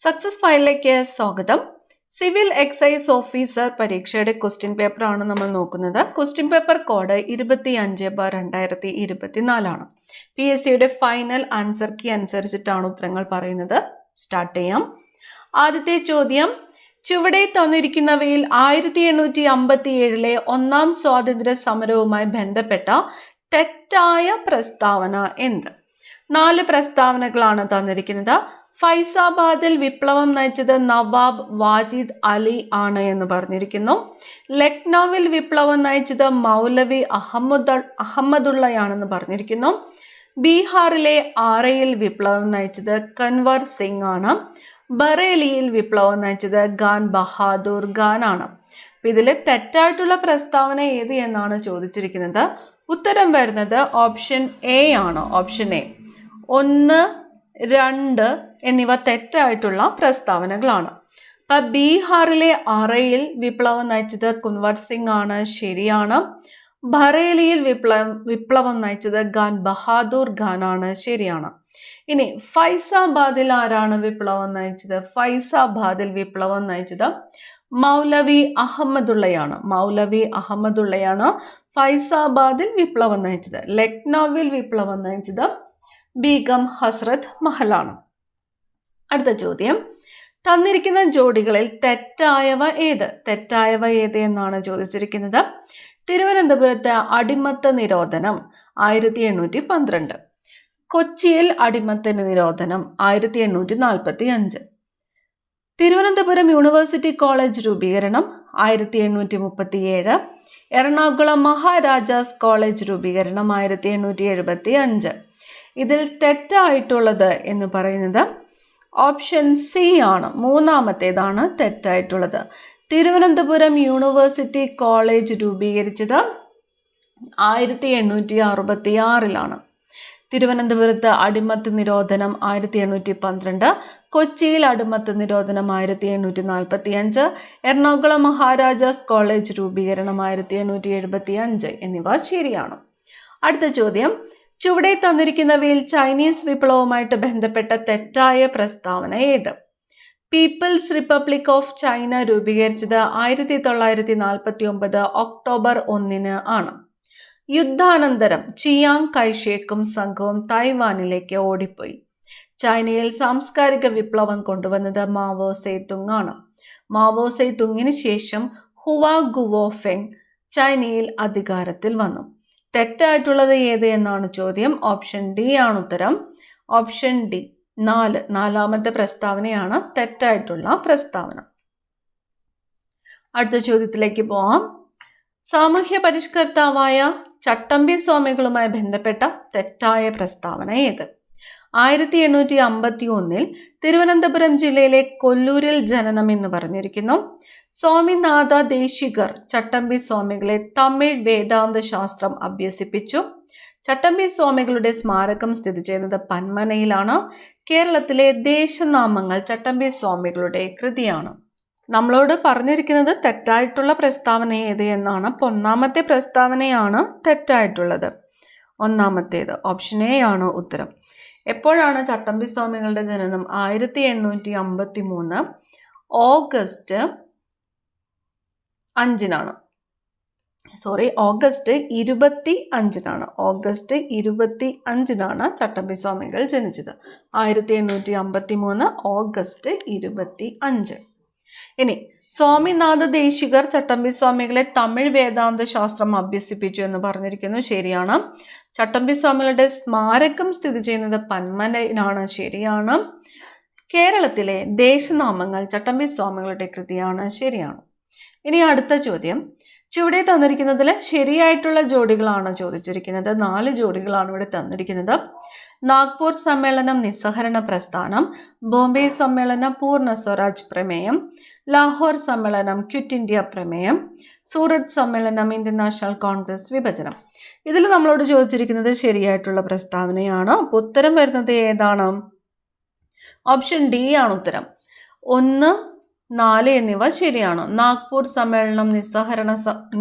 Success ഫയലിലേക്ക് സ്വാഗതം. Civil excise officer പരീക്ഷയുടെ ക്വസ്റ്റ്യൻ പേപ്പർ ആണ് നമ്മൾ നോക്കുന്നത്. ക്വസ്റ്റ്യൻ പേപ്പർ കോഡ് 25/2024 PSCയുടെ ഫൈനൽ ആൻസർ കീ അനുസരിച്ചിട്ടാണ് ഉത്തരങ്ങൾ പറയുന്നത്. സ്റ്റാർട്ട് ചെയ്യാം. ആദ്യത്തെ ചോദ്യം, ചുവടെ തന്നിരിക്കുന്നവയിൽ 1857 ഒന്നാം സ്വാതന്ത്ര്യ സമരവുമായി ബന്ധപ്പെട്ട തെറ്റായ പ്രസ്താവന എന്ത്? 4 പ്രസ്താവനകളാണ് തന്നിരിക്കുന്നത്. ഫൈസാബാദിൽ വിപ്ലവം നയിച്ചത് നവാബ് വാജിദ് അലി ആണ് എന്ന് പറഞ്ഞിരിക്കുന്നു. ലക്നൌവിൽ വിപ്ലവം നയിച്ചത് മൗലവി അഹമ്മദുള്ളയാണെന്ന് പറഞ്ഞിരിക്കുന്നു. ബീഹാറിലെ ആറയിൽ വിപ്ലവം നയിച്ചത് കൻവർ സിംഗ് ആണ്. ബറേലിയിൽ വിപ്ലവം നയിച്ചത് ഖാൻ ബഹാദൂർ ഖാൻ ആണ്. ഇതിൽ തെറ്റായിട്ടുള്ള പ്രസ്താവന ഏത് എന്നാണ് ചോദിച്ചിരിക്കുന്നത്. ഉത്തരം വരുന്നത് ഓപ്ഷൻ എ ആണ്. ഓപ്ഷൻ എ 1, 2 എന്നിവ തെറ്റായിട്ടുള്ള പ്രസ്താവനകളാണ്. അപ്പം ബീഹാറിലെ അറയിൽ വിപ്ലവം നയിച്ചത് കുൻവർ സിംഗ് ആണ്, ശരിയാണ്. ബറേലിയിൽ വിപ്ലവം നയിച്ചത് ഖാൻ ബഹാദൂർ ഖാൻ ആണ്, ശരിയാണ്. ഇനി ഫൈസാബാദിൽ ആരാണ് വിപ്ലവം നയിച്ചത്? ഫൈസാബാദിൽ വിപ്ലവം നയിച്ചത് മൗലവി അഹമ്മദുള്ളയാണ്. മൗലവി അഹമ്മദുള്ളയാണ് ഫൈസാബാദിൽ വിപ്ലവം നയിച്ചത്. ലക്നൌവിൽ വിപ്ലവം നയിച്ചത് ബീഗം ഹസ്രത്ത് മഹലാണ്. അടുത്ത ചോദ്യം, തന്നിരിക്കുന്ന ജോഡികളിൽ തെറ്റായവ ഏത്? തെറ്റായവ ഏത് എന്നാണ് ചോദിച്ചിരിക്കുന്നത്. തിരുവനന്തപുരത്ത് അടിമത്ത നിരോധനം 1812. കൊച്ചിയിൽ അടിമത്ത നിരോധനം 1845. തിരുവനന്തപുരം യൂണിവേഴ്സിറ്റി കോളേജ് രൂപീകരണം 1837. എറണാകുളം മഹാരാജാസ് കോളേജ് രൂപീകരണം 1875. ഇതിൽ തെറ്റായിട്ടുള്ളത് എന്ന് പറയുന്നത് ഓപ്ഷൻ സി ആണ്. മൂന്നാമത്തേതാണ് തെറ്റായിട്ടുള്ളത്. തിരുവനന്തപുരം യൂണിവേഴ്സിറ്റി കോളേജ് രൂപീകരിച്ചത് 1866. തിരുവനന്തപുരത്ത് അടിമത്ത നിരോധനം 1812. കൊച്ചിയിൽ അടിമത്ത നിരോധനം 1845. എറണാകുളം മഹാരാജാസ് കോളേജ് രൂപീകരണം 1875 എന്നിവ ശരിയാണ്. അടുത്ത ചോദ്യം, ചുവടെ തന്നിരിക്കുന്നവയിൽ ചൈനീസ് വിപ്ലവവുമായിട്ട് ബന്ധപ്പെട്ട തെറ്റായ പ്രസ്താവന ഏത്? പീപ്പിൾസ് റിപ്പബ്ലിക് ഓഫ് ചൈന രൂപീകരിച്ചത് 1949 ഒക്ടോബർ 1 ആണ്. യുദ്ധാനന്തരം ചിയാങ് കൈഷേക്കും സംഘവും തായ്വാനിലേക്ക് ഓടിപ്പോയി. ചൈനയിൽ സാംസ്കാരിക വിപ്ലവം കൊണ്ടുവന്നത് മാവോ സേതുങ് ആണ്. മാവോ സേതുങ്ങിന് ശേഷം ഹുവാ ഗുവോഫെങ് ചൈനയിൽ അധികാരത്തിൽ വന്നു. തെറ്റായിട്ടുള്ളത് ഏത് എന്നാണ് ചോദ്യം. ഓപ്ഷൻ ഡി ആണ് ഉത്തരം. ഓപ്ഷൻ ഡി 4, നാലാമത്തെ പ്രസ്താവനയാണ് തെറ്റായിട്ടുള്ള പ്രസ്താവന. അടുത്ത ചോദ്യത്തിലേക്ക് പോവാം. സാമൂഹ്യ പരിഷ്കർത്താവായ ചട്ടമ്പി സ്വാമികളുമായി ബന്ധപ്പെട്ട തെറ്റായ പ്രസ്താവന ഏത്? 1851 തിരുവനന്തപുരം ജില്ലയിലെ കൊല്ലൂരിൽ ജനനം എന്ന് പറഞ്ഞിരിക്കുന്നു. സ്വാമിനാഥ ദേശികർ ചട്ടമ്പി സ്വാമികളെ തമിഴ് വേദാന്ത ശാസ്ത്രം അഭ്യസിപ്പിച്ചു. ചട്ടമ്പി സ്വാമികളുടെ സ്മാരകം സ്ഥിതി ചെയ്യുന്നത് പന്മനയിലാണ്. കേരളത്തിലെ ദേശനാമങ്ങൾ ചട്ടമ്പി സ്വാമികളുടെ കൃതിയാണ്. നമ്മളോട് പറഞ്ഞിരിക്കുന്നത് തെറ്റായിട്ടുള്ള പ്രസ്താവന ഏത് എന്നാണ്. അപ്പോൾ ഒന്നാമത്തെ പ്രസ്താവനയാണ് തെറ്റായിട്ടുള്ളത്. ഒന്നാമത്തേത് ഓപ്ഷൻ എ ആണ് ഉത്തരം. എപ്പോഴാണ് ചട്ടമ്പി സ്വാമികളുടെ ജനനം? 1853 ഓഗസ്റ്റ് 5 ഓഗസ്റ്റ് 25 ഓഗസ്റ്റ് 25 ചട്ടമ്പി സ്വാമികൾ ജനിച്ചത്. 1853 ഓഗസ്റ്റ് 25. ഇനി സ്വാമിനാഥ ദേശികർ ചട്ടമ്പി സ്വാമികളെ തമിഴ് വേദാന്ത ശാസ്ത്രം അഭ്യസിപ്പിച്ചു എന്ന് പറഞ്ഞിരിക്കുന്നു, ശരിയാണ്. ചട്ടമ്പി സ്വാമികളുടെ സ്മാരകം സ്ഥിതി ചെയ്യുന്നത് പന്മനയിലാണ്, ശരിയാണ്. കേരളത്തിലെ ദേശനാമങ്ങൾ ചട്ടമ്പി സ്വാമികളുടെ കൃതിയാണ്, ശരിയാണ്. ഇനി അടുത്ത ചോദ്യം, ചുവടെ തന്നിരിക്കുന്നതിൽ ശരിയായിട്ടുള്ള ജോഡികളാണ് ചോദിച്ചിരിക്കുന്നത്. 4 ജോഡികളാണ് ഇവിടെ തന്നിരിക്കുന്നത്. നാഗ്പൂർ സമ്മേളനം നിസ്സഹരണ പ്രസ്ഥാനം, ബോംബെ സമ്മേളനം പൂർണ്ണ സ്വരാജ് പ്രമേയം, ലാഹോർ സമ്മേളനം ക്വിറ്റ് ഇന്ത്യ പ്രമേയം, സൂറത്ത് സമ്മേളനം ഇന്ത്യൻ നാഷണൽ കോൺഗ്രസ് വിഭജനം. ഇതിൽ നമ്മളോട് ചോദിച്ചിരിക്കുന്നത് ശരിയായിട്ടുള്ള പ്രസ്താവനയാണ്. അപ്പോൾ ഉത്തരം വരുന്നത് ഏതാണ്? ഓപ്ഷൻ ഡി ആണ് ഉത്തരം. 1, 4 എന്നിവ ശരിയാണ്. നാഗ്പൂർ സമ്മേളനം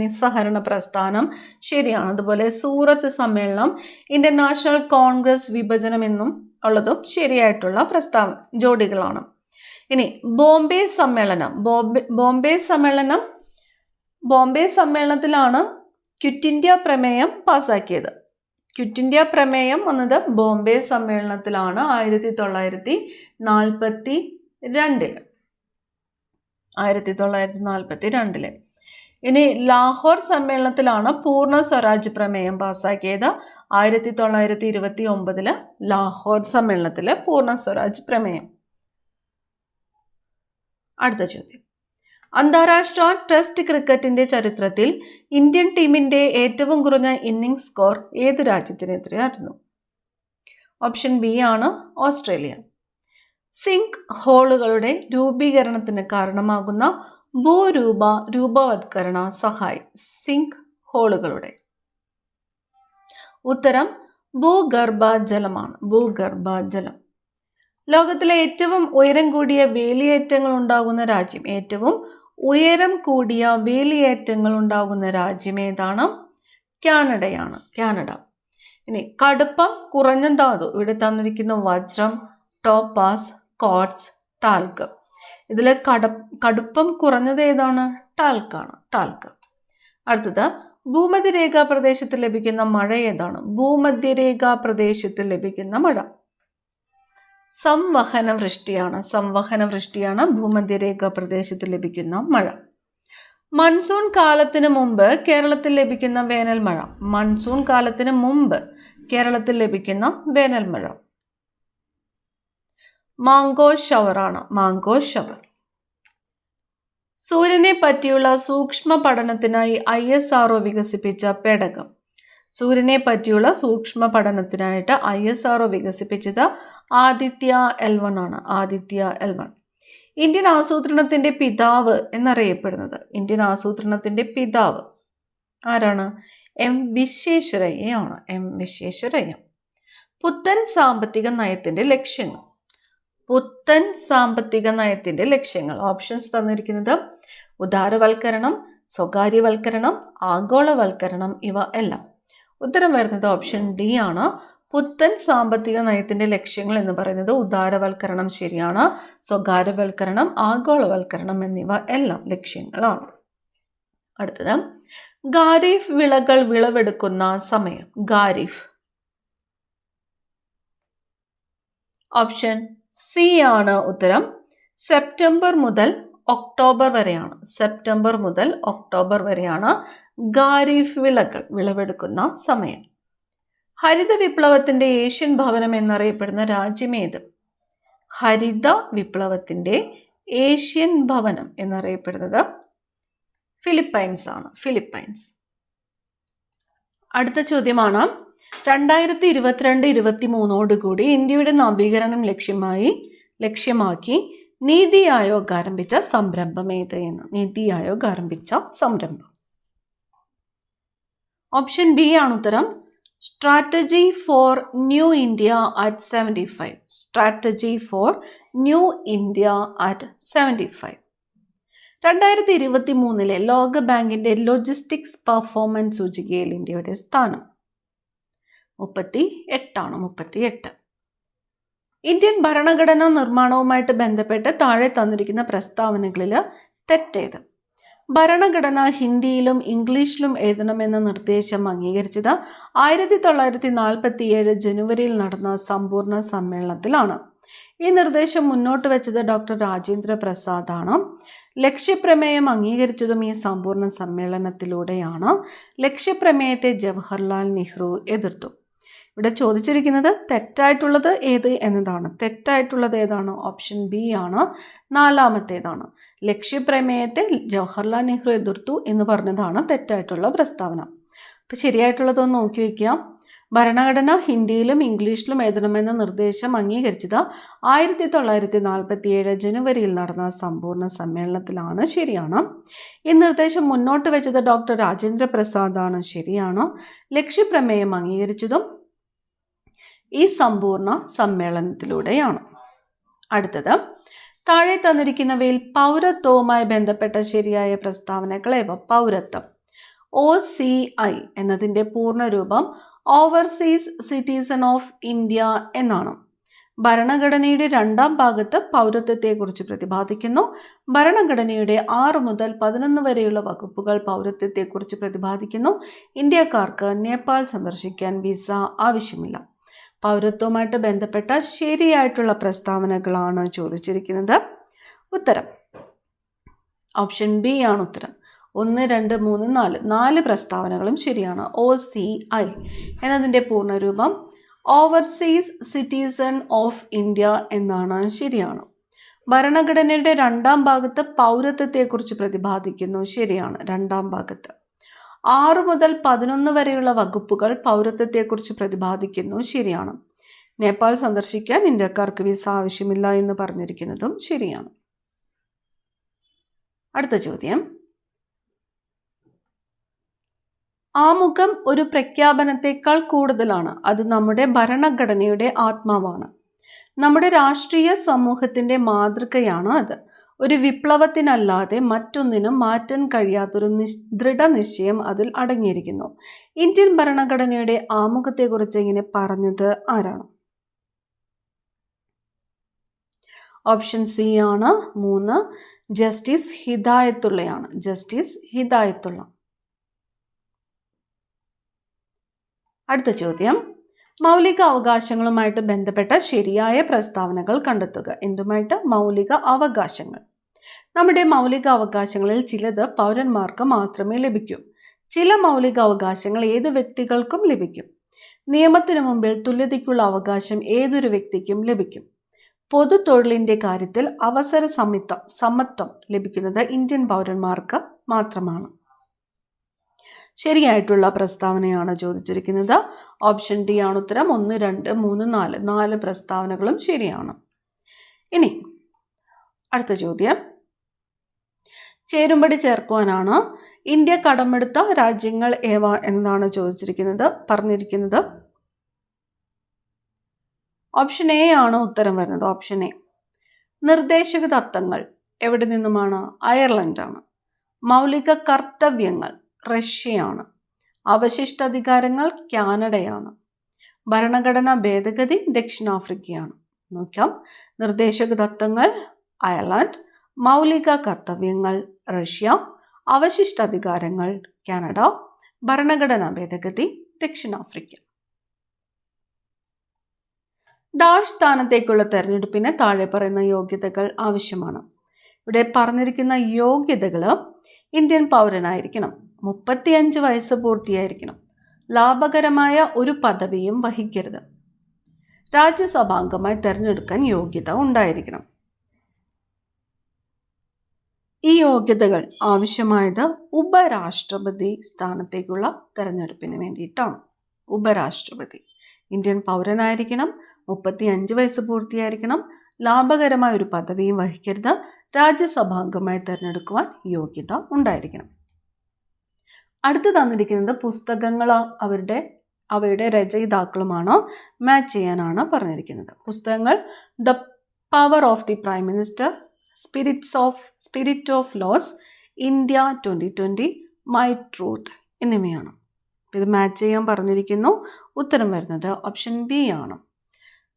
നിസ്സഹരണ പ്രസ്ഥാനം ശരിയാണ്. അതുപോലെ സൂറത്ത് സമ്മേളനം ഇന്ത്യൻ നാഷണൽ കോൺഗ്രസ് വിഭജനം എന്നും ഉള്ളതും ശരിയായിട്ടുള്ള ജോഡികളാണ്. ഇനി ബോംബെ സമ്മേളനത്തിലാണ് ക്വിറ്റ് ഇന്ത്യ പ്രമേയം പാസാക്കിയത്. ക്വിറ്റ് ഇന്ത്യ പ്രമേയം വന്നത് ബോംബെ സമ്മേളനത്തിലാണ് 1942. ഇനി ലാഹോർ സമ്മേളനത്തിലാണ് പൂർണ്ണ സ്വരാജ് പ്രമേയം പാസാക്കിയത്. 1929 ലാഹോർ സമ്മേളനത്തിലെ പൂർണ്ണ സ്വരാജ് പ്രമേയം. അടുത്ത ചോദ്യം, അന്താരാഷ്ട്ര ടെസ്റ്റ് ക്രിക്കറ്റിന്റെ ചരിത്രത്തിൽ ഇന്ത്യൻ ടീമിന്റെ ഏറ്റവും കുറഞ്ഞ ഇന്നിംഗ്സ് സ്കോർ ഏത് രാജ്യത്തിനെതിരെയായിരുന്നു? ഓപ്ഷൻ ബി ആണ് ഓസ്ട്രേലിയ. സിങ്ക് ഹോളുകളുടെ രൂപീകരണത്തിന് കാരണമാകുന്ന രൂപവത്കരണ സഹായി. സിങ്ക് ഹോളുകളുടെ ഉത്തരം ഭൂഗർഭജലമാണ്. ഭൂഗർഭജലം. ലോകത്തിലെ ഏറ്റവും ഉയരം കൂടിയ വേലിയേറ്റങ്ങൾ ഉണ്ടാകുന്ന രാജ്യം. ഏറ്റവും ഉയരം കൂടിയ വേലിയേറ്റങ്ങൾ ഉണ്ടാകുന്ന രാജ്യം ഏതാണ്? കാനഡയാണ്. കാനഡ. ഇനി കടുപ്പം കുറഞ്ഞ ധാതു. ഇവിടെ തന്നിരിക്കുന്ന വജ്രം, ടോപ്പാസ്, ക്വാർട്സ്, ടാൽക്ക്. ഇതിൽ കടുപ്പം കുറഞ്ഞത് ഏതാണ്? ടാൽക്കാണ്. ടാൽക്ക്. അടുത്തത്, ഭൂമധ്യരേഖാ പ്രദേശത്ത് ലഭിക്കുന്ന മഴ ഏതാണ്? ഭൂമധ്യരേഖാ പ്രദേശത്ത് ലഭിക്കുന്ന മഴ സംവഹന വൃഷ്ടിയാണ് ഭൂമധ്യരേഖാ പ്രദേശത്ത് ലഭിക്കുന്ന മഴ. മൺസൂൺ കാലത്തിന് മുമ്പ് കേരളത്തിൽ ലഭിക്കുന്ന വേനൽ മഴ. മൺസൂൺ കാലത്തിന് മുമ്പ് കേരളത്തിൽ ലഭിക്കുന്ന വേനൽ മഴ മാംഗോ ഷവറാണ്. Mango shower. സൂര്യനെ പറ്റിയുള്ള സൂക്ഷ്മ പഠനത്തിനായി ISRO വികസിപ്പിച്ച പേടകം. സൂര്യനെ പറ്റിയുള്ള സൂക്ഷ്മ പഠനത്തിനായിട്ട് ISRO വികസിപ്പിച്ചത് ആദിത്യ L1 ആണ്. ആദിത്യ L1. ഇന്ത്യൻ ആസൂത്രണത്തിന്റെ പിതാവ് എന്നറിയപ്പെടുന്നത്. ഇന്ത്യൻ ആസൂത്രണത്തിന്റെ പിതാവ് ആരാണ്? M വിശ്വേശ്വരയ്യയാണ്. M വിശ്വേശ്വരയ്യ. പുത്തൻ സാമ്പത്തിക നയത്തിന്റെ ലക്ഷ്യങ്ങൾ. പുത്തൻ സാമ്പത്തിക നയത്തിന്റെ ലക്ഷ്യങ്ങൾ. ഓപ്ഷൻസ് തന്നിരിക്കുന്നത് ഉദാരവൽക്കരണം, സ്വകാര്യവൽക്കരണം, ആഗോളവൽക്കരണം, ഇവ എല്ലാം. ഉത്തരം വരുന്നത് ഓപ്ഷൻ ഡി ആണ്. പുത്തൻ സാമ്പത്തിക നയത്തിന്റെ ലക്ഷ്യങ്ങൾ എന്ന് പറയുന്നത് ഉദാരവൽക്കരണം ശരിയാണ്. സ്വകാര്യവൽക്കരണം, ആഗോളവൽക്കരണം എന്നിവ എല്ലാം ലക്ഷ്യങ്ങളാണ്. അടുത്തത്, ഖാരിഫ് വിളകൾ വിളവെടുക്കുന്ന സമയം. ഖാരിഫ്. ഓപ്ഷൻ സി ആണ് ഉത്തരം. സെപ്റ്റംബർ മുതൽ ഒക്ടോബർ വരെയാണ്. സെപ്റ്റംബർ മുതൽ ഒക്ടോബർ വരെയാണ് ഖാരിഫ് വിളകൾ വിളവെടുക്കുന്ന സമയം. ഹരിത വിപ്ലവത്തിന്റെ ഏഷ്യൻ ഭവനം എന്നറിയപ്പെടുന്ന രാജ്യമേത്? ഹരിത വിപ്ലവത്തിന്റെ ഏഷ്യൻ ഭവനം എന്നറിയപ്പെടുന്നത് ഫിലിപ്പൈൻസ് ആണ്. ഫിലിപ്പൈൻസ്. അടുത്ത ചോദ്യമാണ്, 2022-23 കൂടി ഇന്ത്യയുടെ നവീകരണം ലക്ഷ്യമാക്കി നീതി ആയോഗ് ആരംഭിച്ച സംരംഭം ഏത് എന്ന്? നീതി ആയോഗ് ആരംഭിച്ച സംരംഭം. ഓപ്ഷൻ ബി ആണ് ഉത്തരം. Strategy for new India at 75. Strategy for new India at 75. 2023 ലോക ബാങ്കിന്റെ ലോജിസ്റ്റിക്സ് പെർഫോമൻസ് സൂചികയിൽ ഇന്ത്യയുടെ സ്ഥാനം 38. ഇന്ത്യൻ ഭരണഘടനാ നിർമ്മാണവുമായിട്ട് ബന്ധപ്പെട്ട് താഴെ തന്നിരിക്കുന്ന പ്രസ്താവനകളിൽ തെറ്റേത്? ഭരണഘടന ഹിന്ദിയിലും ഇംഗ്ലീഷിലും എഴുതണമെന്ന നിർദ്ദേശം അംഗീകരിച്ചത് 1947 ജനുവരിയിൽ നടന്ന സമ്പൂർണ്ണ സമ്മേളനത്തിലാണ്. ഈ നിർദ്ദേശം മുന്നോട്ട് വെച്ചത് ഡോക്ടർ രാജേന്ദ്ര പ്രസാദ് ആണ്. ലക്ഷ്യപ്രമേയം അംഗീകരിച്ചതും ഈ സമ്പൂർണ്ണ സമ്മേളനത്തിലൂടെയാണ്. ലക്ഷ്യപ്രമേയത്തെ ജവഹർലാൽ നെഹ്റു എതിർത്തു. ഇവിടെ ചോദിച്ചിരിക്കുന്നത് തെറ്റായിട്ടുള്ളത് ഏത് എന്നതാണ്. തെറ്റായിട്ടുള്ളത് ഏതാണ്? ഓപ്ഷൻ ബി ആണ്. 4ാമത്തേതാണ്. ലക്ഷ്യപ്രമേയത്തെ ജവഹർലാൽ നെഹ്റു എതിർത്തു എന്ന് പറഞ്ഞതാണ് തെറ്റായിട്ടുള്ള പ്രസ്താവന. അപ്പം ശരിയായിട്ടുള്ളതൊന്ന് നോക്കി വയ്ക്കുക. ഭരണഘടന ഹിന്ദിയിലും ഇംഗ്ലീഷിലും എഴുതണമെന്ന നിർദ്ദേശം അംഗീകരിച്ചത് 1947 ജനുവരിയിൽ നടന്ന സമ്പൂർണ്ണ സമ്മേളനത്തിലാണ്. ശരിയാണ്. ഈ നിർദ്ദേശം മുന്നോട്ട് വെച്ചത് ഡോക്ടർ രാജേന്ദ്ര പ്രസാദ് ആണ്. ശരിയാണ്. ലക്ഷ്യപ്രമേയം അംഗീകരിച്ചതും ഈ സമ്പൂർണ്ണ സമ്മേളനത്തിലൂടെയാണ്. അടുത്തത്, താഴെ തന്നിരിക്കുന്നവയിൽ പൗരത്വവുമായി ബന്ധപ്പെട്ട ശരിയായ പ്രസ്താവനകൾ ഏവ? പൗരത്വം. OCI എന്നതിൻ്റെ പൂർണ്ണരൂപം ഓവർസീസ് സിറ്റിസൺ ഓഫ് ഇന്ത്യ എന്നാണ്. ഭരണഘടനയുടെ 2-ാം ഭാഗത്ത് പൗരത്വത്തെക്കുറിച്ച് പ്രതിപാദിക്കുന്നു. ഭരണഘടനയുടെ 6 മുതൽ 11 വരെയുള്ള വകുപ്പുകൾ പൗരത്വത്തെക്കുറിച്ച് പ്രതിപാദിക്കുന്നു. ഇന്ത്യക്കാർക്ക് നേപ്പാൾ സന്ദർശിക്കാൻ വിസ ആവശ്യമില്ല. പൗരത്വവുമായിട്ട് ബന്ധപ്പെട്ട ശരിയായിട്ടുള്ള പ്രസ്താവനകളാണ് ചോദിച്ചിരിക്കുന്നത്. ഉത്തരം ഓപ്ഷൻ ബി ആണ് ഉത്തരം. 1, 2, 3, 4 4 പ്രസ്താവനകളും ശരിയാണ്. OCI എന്നതിൻ്റെ പൂർണ്ണരൂപം ഓവർസീസ് സിറ്റിസൺ ഓഫ് ഇന്ത്യ എന്നാണ്. ശരിയാണ്. ഭരണഘടനയുടെ 2-ാം ഭാഗത്ത് പൗരത്വത്തെക്കുറിച്ച് പ്രതിപാദിക്കുന്നു. ശരിയാണ്. 2-ാം ഭാഗത്ത് 6 മുതൽ 11 വരെയുള്ള വകുപ്പുകൾ പൗരത്വത്തെക്കുറിച്ച് പ്രതിപാദിക്കുന്നു. ശരിയാണ്. നേപ്പാൾ സന്ദർശിക്കാൻ ഇന്ത്യക്കാർക്ക് വിസ ആവശ്യമില്ല എന്ന് പറഞ്ഞിരിക്കുന്നതും ശരിയാണ്. അടുത്ത ചോദ്യം, ആമുഖം ഒരു പ്രഖ്യാപനത്തെക്കാൾ കൂടുതലാണ്. അത് നമ്മുടെ ഭരണഘടനയുടെ ആത്മാവാണ്. നമ്മുടെ രാഷ്ട്രീയ സമൂഹത്തിന്റെ മാതൃകയാണ് അത്. ഒരു വിപ്ലവത്തിനല്ലാതെ മറ്റൊന്നിനും മാറ്റാൻ കഴിയാത്തൊരു ദൃഢനിശ്ചയം അതിൽ അടങ്ങിയിരിക്കുന്നു. ഇന്ത്യൻ ഭരണഘടനയുടെ ആമുഖത്തെക്കുറിച്ച് ഇങ്ങനെ പറഞ്ഞത് ആരാണ്? ഓപ്ഷൻ സി ആണ് 3 ജസ്റ്റിസ് ഹിദായത്തുള്ളയാണ്. ജസ്റ്റിസ് ഹിദായത്തുള്ള. അടുത്ത ചോദ്യം, മൗലിക അവകാശങ്ങളുമായിട്ട് ബന്ധപ്പെട്ട ശരിയായ പ്രസ്താവനകൾ കണ്ടെത്തുക. എന്തുമായിട്ട്? മൗലിക അവകാശങ്ങൾ. നമ്മുടെ മൗലിക അവകാശങ്ങളിൽ ചിലത് പൗരന്മാർക്ക് മാത്രമേ ലഭിക്കൂ. ചില മൗലിക അവകാശങ്ങൾ ഏത് വ്യക്തികൾക്കും ലഭിക്കും. നിയമത്തിനു മുമ്പിൽ തുല്യതയ്ക്കുള്ള അവകാശം ഏതൊരു വ്യക്തിക്കും ലഭിക്കും. പൊതു തൊഴിലിൻ്റെ കാര്യത്തിൽ അവസര സമത്വം ലഭിക്കുന്നത് ഇന്ത്യൻ പൗരന്മാർക്ക് മാത്രമാണ്. ശരിയായിട്ടുള്ള പ്രസ്താവനയാണ് ചോദിച്ചിരിക്കുന്നത്. ഓപ്ഷൻ ഡി ആണ് ഉത്തരം. 1, 2, 3, 4 4 പ്രസ്താവനകളും ശരിയാണ്. ഇനി അടുത്ത ചോദ്യം, ചേരുംപടി ചേർക്കുവാനാണ്. ഇന്ത്യ കടമെടുത്ത രാജ്യങ്ങൾ ഏവ എന്നാണ് ചോദിച്ചിരിക്കുന്നത്. പറഞ്ഞിരിക്കുന്നത് ഓപ്ഷൻ എ ആണ് ഉത്തരം വരുന്നത്. Option A. നിർദ്ദേശക തത്വങ്ങൾ എവിടെ നിന്നുമാണ്? അയർലൻഡാണ്. മൗലിക കർത്തവ്യങ്ങൾ റഷ്യയാണ്. അവശിഷ്ടാധികാരങ്ങൾ കാനഡയാണ്. ഭരണഘടനാ ഭേദഗതി ദക്ഷിണാഫ്രിക്കയാണ്. നോക്കാം. നിർദ്ദേശക തത്വങ്ങൾ അയർലൻഡ്, മൗലിക കർത്തവ്യങ്ങൾ റഷ്യ, അവശിഷ്ടാധികാരങ്ങൾ കാനഡ, ഭരണഘടനാ ഭേദഗതി ദക്ഷിണാഫ്രിക്ക. ഡാഷ് സ്ഥാനത്തേക്കുള്ള തെരഞ്ഞെടുപ്പിന് താഴെ പറയുന്ന യോഗ്യതകൾ ആവശ്യമാണ്. ഇവിടെ പറഞ്ഞിരിക്കുന്ന യോഗ്യതകൾ ഇന്ത്യൻ പൗരനായിരിക്കണം, 35 വയസ്സ് പൂർത്തിയായിരിക്കണം, ലാഭകരമായ ഒരു പദവിയും വഹിക്കരുത്, രാജ്യസഭാംഗമായി തിരഞ്ഞെടുക്കാൻ യോഗ്യത ഉണ്ടായിരിക്കണം. ഈ യോഗ്യതകൾ ആവശ്യമായത് ഉപരാഷ്ട്രപതി സ്ഥാനത്തേക്കുള്ള തെരഞ്ഞെടുപ്പിന് വേണ്ടിയിട്ടാണ്. ഉപരാഷ്ട്രപതി ഇന്ത്യൻ പൗരനായിരിക്കണം, 35 വയസ്സ് പൂർത്തിയായിരിക്കണം, ലാഭകരമായ ഒരു പദവിയും വഹിക്കരുത്, രാജ്യസഭാംഗമായി തിരഞ്ഞെടുക്കുവാൻ യോഗ്യത ഉണ്ടായിരിക്കണം. അടുത്ത് തന്നിരിക്കുന്നത് പുസ്തകങ്ങൾ അവയുടെ രചയിതാക്കളുമാണ്. മാച്ച് ചെയ്യാനാണ് പറഞ്ഞിരിക്കുന്നത്. പുസ്തകങ്ങൾ the power of the prime minister, spirit of laws, India 2020, my truth എന്നിവയാണ്. ഇത് മാച്ച് ചെയ്യാൻ പറഞ്ഞിരിക്കുന്നു. ഉത്തരം വരുന്നത് ഓപ്ഷൻ ബി ആണ്.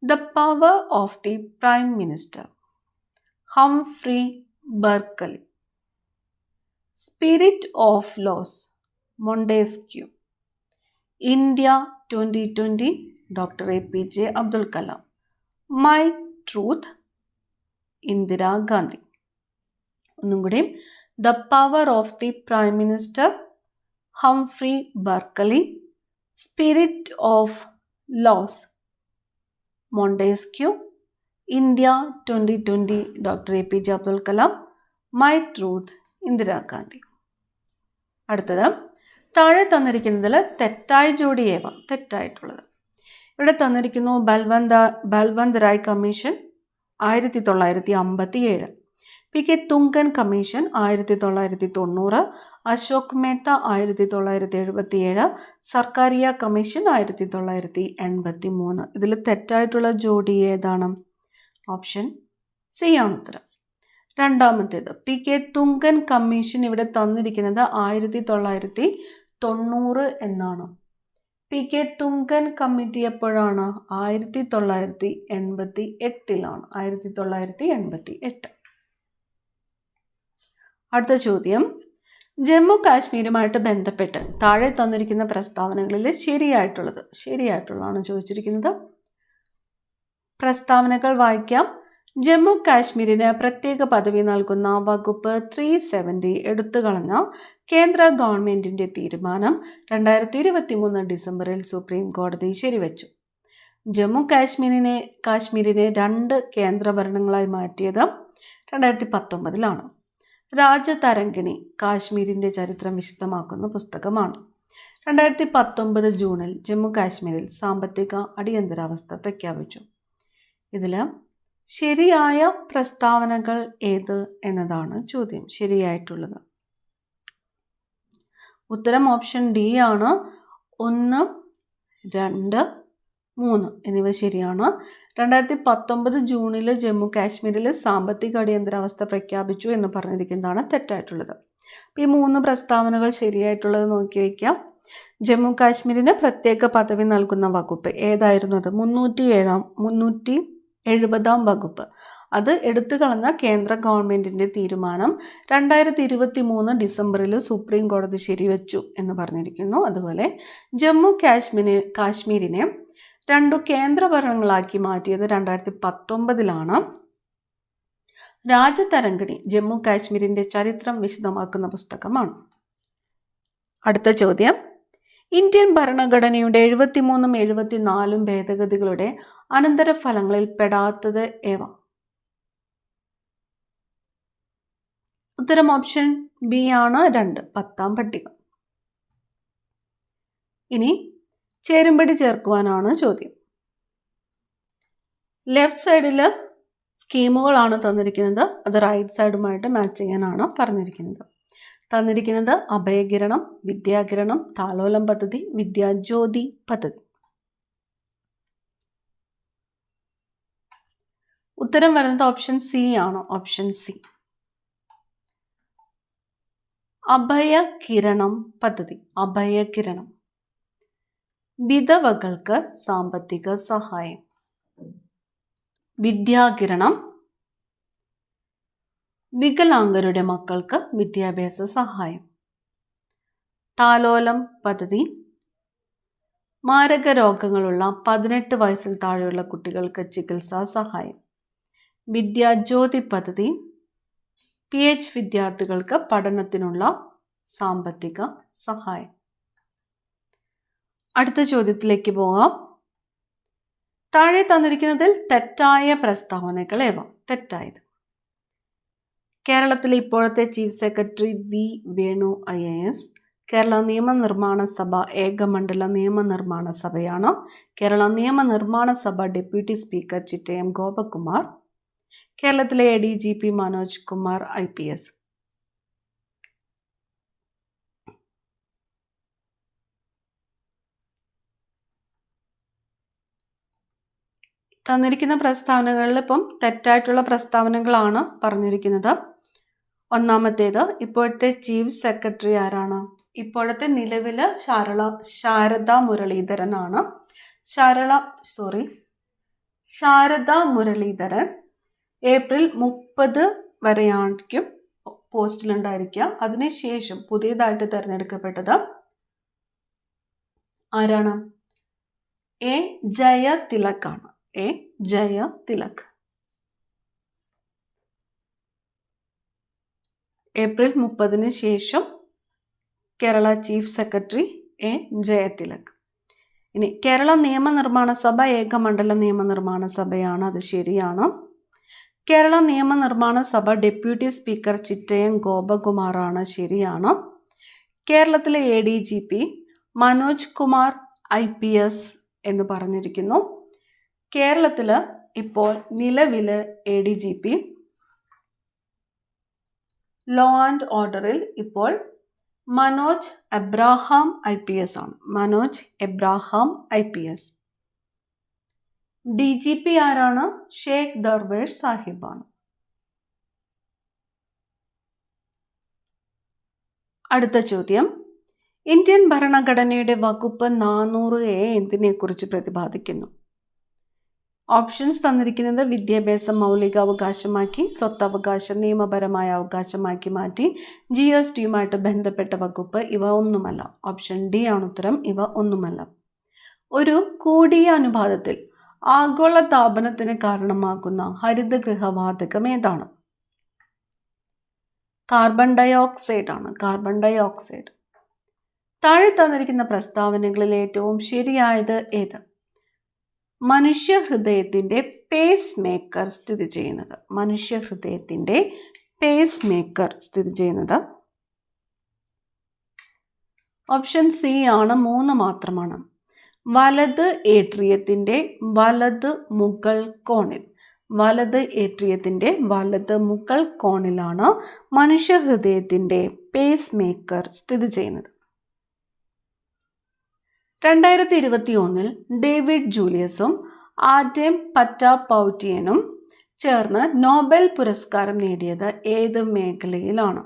The power of the prime minister, Humphrey Berkeley. Spirit of laws, Montesquieu. India 2020, doctor APJ Abdul Kalam. My truth, Indira Gandhi. ഒന്നും കൂടി. The power of the prime minister, Humphrey Berkeley. Spirit of laws, Montesquieu. India 2020, doctor APJ Abdul Kalam. My truth, Indira Gandhi. അടുത്തത്, താഴെ തന്നിരിക്കുന്നതിൽ തെറ്റായ ജോഡി ഏവ? തെറ്റായിട്ടുള്ളത് ഇവിടെ തന്നിരിക്കുന്നു. Balwant Rai commission 1957, PK Thungon commission 1990, Ashok Mehta 1977, Sarkaria commission 1983. ഇതിൽ തെറ്റായിട്ടുള്ള ജോഡി ഏതാണ്? ഓപ്ഷൻ സി ആണ് ഉത്തരം. രണ്ടാമത്തേത്, PK തുങ്കൻ കമ്മീഷൻ ഇവിടെ തന്നിരിക്കുന്നത് 1990 എന്നാണ്. PK തുങ്കൻ കമ്മിറ്റി എപ്പോഴാണ്? 1988 1988. അടുത്ത ചോദ്യം, ജമ്മു കാശ്മീരുമായിട്ട് ബന്ധപ്പെട്ട് താഴെ തന്നിരിക്കുന്ന പ്രസ്താവനകളിൽ ശരിയായിട്ടുള്ളതാണ് ചോദിച്ചിരിക്കുന്നത്. പ്രസ്താവനകൾ വായിക്കാം. ജമ്മു കാശ്മീരിന് പ്രത്യേക പദവി നൽകുന്ന വകുപ്പ് 370 എടുത്തുകളഞ്ഞ കേന്ദ്ര ഗവൺമെന്റിന്റെ തീരുമാനം 2023 ഡിസംബറിൽ സുപ്രീം കോടതി ശരിവച്ചു. ജമ്മു കാശ്മീരിനെ 2 കേന്ദ്രഭരണങ്ങളായി മാറ്റിയത് 2019 രാജതരംഗിണി കാശ്മീരിന്റെ ചരിത്രം വിശദമാക്കുന്ന പുസ്തകമാണ്. 2019 ജൂണിൽ ജമ്മു കാശ്മീരിൽ സാമ്പത്തിക അടിയന്തരാവസ്ഥ പ്രഖ്യാപിച്ചു. ഇതിൽ ശരിയായ പ്രസ്താവനകൾ ഏത് എന്നതാണ് ചോദ്യം. ശരിയായിട്ടുള്ളത് ഉത്തരം ഓപ്ഷൻ ഡി ആണ്. 1, 2, 3 എന്നിവ ശരിയാണ്. 2019 ജൂണിൽ ജമ്മു കാശ്മീരിൽ സാമ്പത്തിക അടിയന്തരാവസ്ഥ പ്രഖ്യാപിച്ചു എന്ന് പറഞ്ഞിരിക്കുന്നതാണ് തെറ്റായിട്ടുള്ളത്. അപ്പോൾ ഈ 3 പ്രസ്താവനകൾ ശരിയായിട്ടുള്ളത് നോക്കി വയ്ക്കാം. ജമ്മു കാശ്മീരിന് പ്രത്യേക പദവി നൽകുന്ന വകുപ്പ് ഏതായിരുന്നു? അത് 370 വകുപ്പ്. അത് എടുത്തുകളഞ്ഞ കേന്ദ്ര ഗവൺമെന്റിന്റെ തീരുമാനം 2023 ഡിസംബറിൽ സുപ്രീം കോടതി ശരിവച്ചു എന്ന് പറഞ്ഞിരിക്കുന്നു. അതുപോലെ ജമ്മു കാശ്മീരിനെ 2 കേന്ദ്രഭരണങ്ങളാക്കി മാറ്റിയത് 2019 രാജതരംഗിണി ജമ്മു കാശ്മീരിന്റെ ചരിത്രം വിശദമാക്കുന്ന പുസ്തകമാണ്. അടുത്ത ചോദ്യം, ഇന്ത്യൻ ഭരണഘടനയുടെ 73 74 ഭേദഗതികളുടെ അനന്തരഫലങ്ങളിൽ പെടാത്തത് ഏവ? ഉത്തരം ഓപ്ഷൻ ബി ആണ്. 2 10ാം പട്ടിക. ഇനി ചേരുംപടി ചേർക്കുവാനാണ് ചോദ്യം. ലെഫ്റ്റ് സൈഡിൽ സ്കീമുകളാണ് തന്നിരിക്കുന്നത്. അത് റൈറ്റ് സൈഡുമായിട്ട് മാച്ച് ചെയ്യാനാണ് പറഞ്ഞിരിക്കുന്നത്. തന്നിരിക്കുന്നത് അഭയകിരണം, വിദ്യാകിരണം, താലോലം പദ്ധതി, വിദ്യാജ്യോതി പദ്ധതി. ഉത്തരം വരുന്നത് ഓപ്ഷൻ സി ആണ്. ഓപ്ഷൻ സി, അഭയകിരണം പദ്ധതി. അഭയകിരണം. വിധവകൾക്ക് സാമ്പത്തിക സഹായം. വിദ്യാകിരണം വികലാംഗരുടെ മക്കൾക്ക് വിദ്യാഭ്യാസ സഹായം. താലോലം പദ്ധതി മാരക രോഗങ്ങളുള്ള 18 വയസ്സിൽ താഴെയുള്ള കുട്ടികൾക്ക് ചികിത്സാ സഹായം. വിദ്യാജ്യോതി പദ്ധതി PH വിദ്യാർത്ഥികൾക്ക് പഠനത്തിനുള്ള സാമ്പത്തിക സഹായം. അടുത്ത ചോദ്യത്തിലേക്ക് പോകാം. താഴെ തന്നിരിക്കുന്നതിൽ തെറ്റായ പ്രസ്താവനകൾ ഏവ? തെറ്റായത്. കേരളത്തിലെ ഇപ്പോഴത്തെ chief secretary V Venu IAS Kerala നിയമനിർമ്മാണ സഭ ഏകമണ്ഡല നിയമനിർമ്മാണ സഭയാണ്. കേരള നിയമനിർമ്മാണ സഭ ഡെപ്യൂട്ടി സ്പീക്കർ ചിറ്റയം ഗോപകുമാർ. കേരളത്തിലെ ADGP മനോജ് കുമാർ IPS. തന്നിരിക്കുന്ന പ്രസ്താവനകളിൽ ഇപ്പം തെറ്റായിട്ടുള്ള പ്രസ്താവനകളാണ് പറഞ്ഞിരിക്കുന്നത്. ഒന്നാമത്തേത്, ഇപ്പോഴത്തെ ചീഫ് സെക്രട്ടറി ആരാണ്? ഇപ്പോഴത്തെ നിലവിൽ ശാരദ മുരളീധരനാണ്. ശാരദ മുരളീധരൻ ഏപ്രിൽ 30 വരെയായിരിക്കും പോസ്റ്റിലുണ്ടായിരിക്കുക. അതിനുശേഷം പുതിയതായിട്ട് തിരഞ്ഞെടുക്കപ്പെട്ടത് ആരാണ്? A. ജയതിലക് ആണ്. A. ജയതിലക്. ഏപ്രിൽ 30 ശേഷം Kerala chief secretary A. Jayathilak. ഇനി കേരള നിയമനിർമ്മാണ സഭ ഏകമണ്ഡല നിയമനിർമ്മാണ സഭയാണ്. അത് ശരിയാണ്. കേരള നിയമനിർമ്മാണ സഭ ഡെപ്യൂട്ടി സ്പീക്കർ ചിറ്റയം ഗോപകുമാറാണ്. ശരിയാണ്. കേരളത്തിലെ ADGP മനോജ് കുമാർ IPS എന്ന് പറഞ്ഞിരിക്കുന്നു. കേരളത്തിൽ ഇപ്പോൾ നിലവിൽ ADGP ലോ ആൻഡ് ഓർഡറിൽ ഇപ്പോൾ മനോജ് എബ്രാഹാം IPS ആണ്. മനോജ് എബ്രാഹാം IPS. DGP ആരാണ്? ഷേഖ് ദർവേഷ് സാഹിബാണ്. അടുത്ത ചോദ്യം, ഇന്ത്യൻ ഭരണഘടനയുടെ വകുപ്പ് 400A എന്തിനെക്കുറിച്ച് പ്രതിപാദിക്കുന്നു? ഓപ്ഷൻസ് തന്നിരിക്കുന്നത് വിദ്യാഭ്യാസം മൗലിക അവകാശമാക്കി, സ്വത്തവകാശം നിയമപരമായ അവകാശമാക്കി മാറ്റി, GSTയുമായിട്ട് ബന്ധപ്പെട്ട വകുപ്പ്, ഇവ ഒന്നുമല്ല. ഓപ്ഷൻ ഡി ആണ് ഉത്തരം. ഇവ ഒന്നുമല്ല. ഒരു കൂടിയ അനുപാതത്തിൽ ആഗോള താപനത്തിന് കാരണമാകുന്ന ഹരിതഗൃഹവാതകം ഏതാണ്? കാർബൺ ഡൈ ഓക്സൈഡ് ആണ്. Carbon dioxide. താഴെ തന്നിരിക്കുന്ന പ്രസ്താവനകളിൽ ഏറ്റവും ശരിയായത് ഏത്? മനുഷ്യ ഹൃദയത്തിന്റെ പേസ് മേക്കർ സ്ഥിതി ചെയ്യുന്നത്. മനുഷ്യ ഹൃദയത്തിന്റെ പേസ് മേക്കർ സ്ഥിതി ചെയ്യുന്നത് ഓപ്ഷൻ സി ആണ്. 3 മാത്രമാണ്. വലത് ഏട്രിയത്തിന്റെ വലത് മുകൾ കോണിൽ. വലത് ഏട്രിയത്തിന്റെ വലത് മുകൾ കോണിലാണ് മനുഷ്യ ഹൃദയത്തിന്റെ പേസ് മേക്കർ സ്ഥിതി ചെയ്യുന്നത്. 2021 ഡേവിഡ് ജൂലിയസും ആഡം പറ്റാപൗട്ടിയനും ചേർന്ന് നോബൽ പുരസ്കാരം നേടിയത് ഏത് മേഖലയിലാണ്?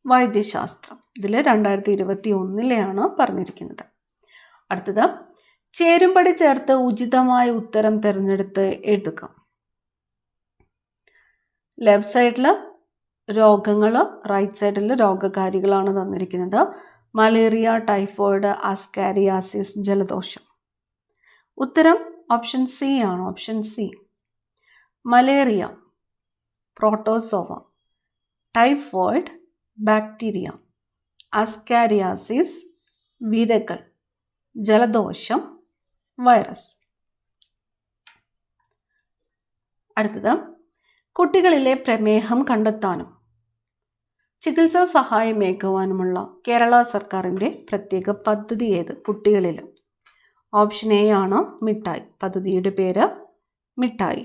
വൈദ്യശാസ്ത്രം. ഇതിൽ 2021 പറഞ്ഞിരിക്കുന്നത്. അടുത്തത് ചേരുംപടി ചേർത്ത് ഉചിതമായ ഉത്തരം തിരഞ്ഞെടുത്ത് എഴുതുക. ലെഫ്റ്റ് സൈഡിൽ രോഗങ്ങൾ, റൈറ്റ് സൈഡിൽ രോഗകാരികളാണ് തന്നിരിക്കുന്നത്. മലേറിയ, ടൈഫോയിഡ്, അസ്കാരിയാസിസ്, ജലദോഷം. ഉത്തരം ഓപ്ഷൻ സി ആണ്. Option C. Malaria protozoa, typhoid bacteria, ascariasis വിരകൾ, ജലദോഷം വൈറസ്. അടുത്തത് കുട്ടികളിലെ പ്രമേഹം കണ്ടെത്താനും ചികിത്സാ സഹായമേകുവാനുമുള്ള കേരള സർക്കാരിൻ്റെ പ്രത്യേക പദ്ധതി ഏത്? കുട്ടികളിൽ. ഓപ്ഷൻ എ ആണ് മിഠായി. പദ്ധതിയുടെ പേര് മിഠായി.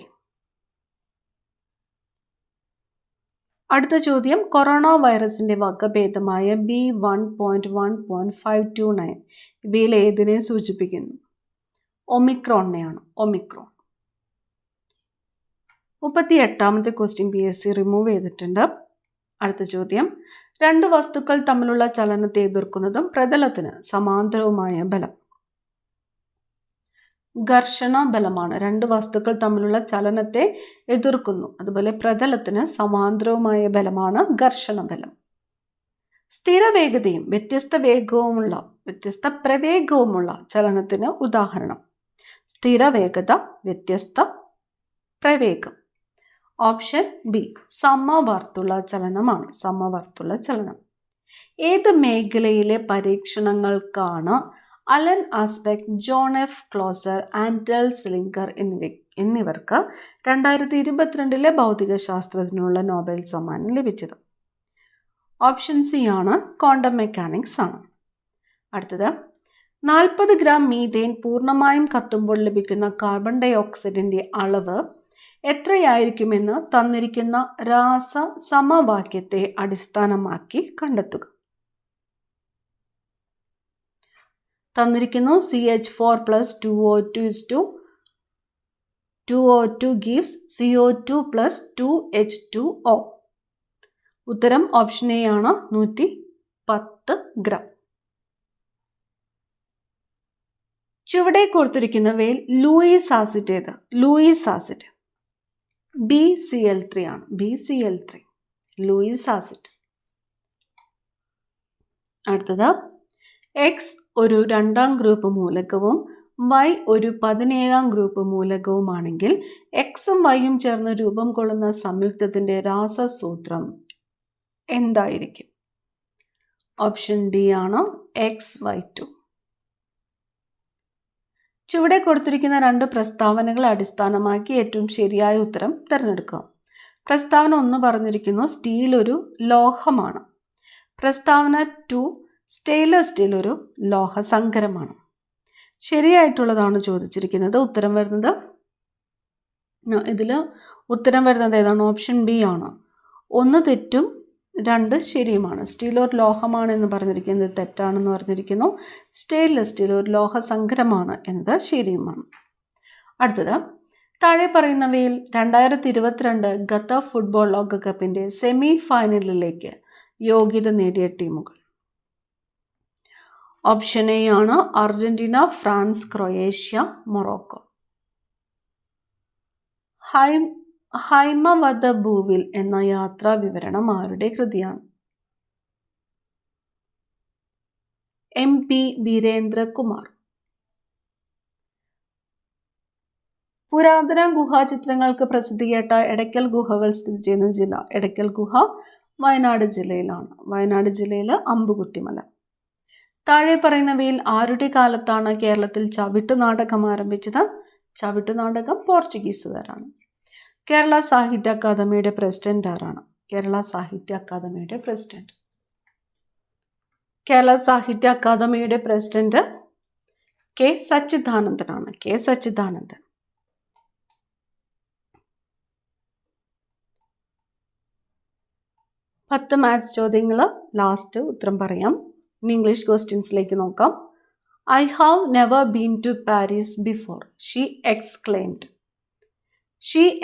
അടുത്ത ചോദ്യം, കൊറോണ വൈറസിന്റെ വകഭേദമായ B1.1.529 ഇവയിൽ ഏതിനെ സൂചിപ്പിക്കുന്നു? ഒമിക്രോണിനെയാണ്. ഒമിക്രോൺ. 38ാമത്തെ ക്വസ്റ്റ്യൻ PSC റിമൂവ് ചെയ്തിട്ടുണ്ട്. അടുത്ത ചോദ്യം, 2 വസ്തുക്കൾ തമ്മിലുള്ള ചലനത്തെ എതിർക്കുന്നതും പ്രതലത്തിന് സമാന്തരവുമായ ബലം. ഘർഷണ ബലമാണ്. 2 വസ്തുക്കൾ തമ്മിലുള്ള ചലനത്തെ എതിർക്കുന്നു, അതുപോലെ പ്രതലത്തിന് സമാന്തരവുമായ ബലമാണ് ഘർഷണ ബലം. സ്ഥിരവേഗതയും വ്യത്യസ്ത പ്രവേഗവുമുള്ള ചലനത്തിന് ഉദാഹരണം. സ്ഥിരവേഗത, വ്യത്യസ്ത പ്രവേഗം. ഓപ്ഷൻ ബി സമവർത്തുള്ള ചലനമാണ്. സമവർത്തുള്ള ചലനം. ഏത് മേഖലയിലെ പരീക്ഷണങ്ങൾക്കാണ് Alain Aspect, John F Clauser, Anton Zeilinger എന്നിവർക്ക് 2022 ഭൗതിക ശാസ്ത്രത്തിനുള്ള നോബൽ സമ്മാനം ലഭിച്ചത്? ഓപ്ഷൻ സി ആണ്. ക്വാണ്ടം മെക്കാനിക്സ് ആണ്. അടുത്തത് 40 ഗ്രാം മീഥേൻ പൂർണ്ണമായും കത്തുമ്പോൾ ലഭിക്കുന്ന കാർബൺ ഡൈ ഓക്സൈഡിന്റെ അളവ് എത്രയായിരിക്കുമെന്ന് തന്നിരിക്കുന്ന രാസ സമവാക്യത്തെ അടിസ്ഥാനമാക്കി കണ്ടെത്തുക. തന്നിരിക്കുന്നു CH4 + 2O2 gives CO2 + 2H2O. ഉത്തരം ഓപ്ഷൻ എ ആണ്. 110 ഗ്രാം. ചുവടെ കൊടുത്തിരിക്കുന്നവയിൽ ലൂയിസ് ആസിഡ് ഏത്? ലൂയിസ് ആസിഡ് BCl3 ആണ്. BCl3 Luis acid. അടുത്തത് X ഒരു 2ാം ഗ്രൂപ്പ് മൂലകവും Y ഒരു 17ാം ഗ്രൂപ്പ് മൂലകവുമാണെങ്കിൽ Xഉം Yയും ചേർന്ന് രൂപം കൊള്ളുന്ന സംയുക്തത്തിന്റെ രാസസൂത്രം എന്തായിരിക്കും? ഓപ്ഷൻ ഡി ആണ്. XY2. ചുവടെ കൊടുത്തിരിക്കുന്ന 2 പ്രസ്താവനകളെ അടിസ്ഥാനമാക്കി ഏറ്റവും ശരിയായ ഉത്തരം തിരഞ്ഞെടുക്കുക. പ്രസ്താവന 1 പറഞ്ഞിരിക്കുന്നു സ്റ്റീൽ ഒരു ലോഹമാണ്. പ്രസ്താവന 2 സ്റ്റെയിൻലെസ് സ്റ്റീൽ ഒരു ലോഹസങ്കരമാണ്. ശരിയായിട്ടുള്ളതാണ് ചോദിച്ചിരിക്കുന്നത്. ഉത്തരം വരുന്നത് ഏതാണ്? ഓപ്ഷൻ ബി ആണ്. 1 തെറ്റും 2 ശരിയുമാണ്. സ്റ്റീൽ ഒരു ലോഹമാണ് എന്ന് പറഞ്ഞിരിക്കുന്നത് തെറ്റാണെന്ന് പറഞ്ഞിരിക്കുന്നു. സ്റ്റെയിൻലെസ് സ്റ്റീൽ ഒരു ലോഹസങ്കരമാണ് എന്നത് ശരിയുമാണ്. അടുത്തത് താഴെ പറയുന്നവയിൽ 2022 ഖത്തർ ഫുട്ബോൾ ലോകകപ്പിന്റെ സെമി ഫൈനലിലേക്ക് യോഗ്യത നേടിയ ടീമുകൾ? ഓപ്ഷൻ എ ആണ് അർജന്റീന, ഫ്രാൻസ്, ക്രൊയേഷ്യ, മൊറോക്കോ. ഹൈമവത ഭൂവിൽ എന്ന യാത്രാ വിവരണം ആരുടെ കൃതിയാണ്? MP വീരേന്ദ്രകുമാർ. പുരാതന ഗുഹാചിത്രങ്ങൾക്ക് പ്രസിദ്ധിയേട്ട എടയ്ക്കൽ ഗുഹകൾ സ്ഥിതി ചെയ്യുന്ന ജില്ല? എടയ്ക്കൽ ഗുഹ വയനാട് ജില്ലയിലാണ്. വയനാട് ജില്ലയിലെ അമ്പുകുത്തിമല. താഴെ പറയുന്നവയിൽ ആരുടെ കാലത്താണ് കേരളത്തിൽ ചവിട്ടുനാടകം ആരംഭിച്ചത്? ചവിട്ടുനാടകം പോർച്ചുഗീസുകാരാണ്. കേരള സാഹിത്യ അക്കാദമിയുടെ പ്രസിഡന്റ് ആരാണ്? കേരള സാഹിത്യ അക്കാദമിയുടെ പ്രസിഡന്റ് കെ സച്ചിദാനന്ദനാണ്. കെ സച്ചിദാനന്ദൻ. 10 മാത്സ് ചോദ്യങ്ങൾ ലാസ്റ്റ് ഉത്തരം പറയാം. ഇനി ഇംഗ്ലീഷ് ക്വസ്റ്റ്യൻസിലേക്ക് നോക്കാം. I have never been to Paris before. She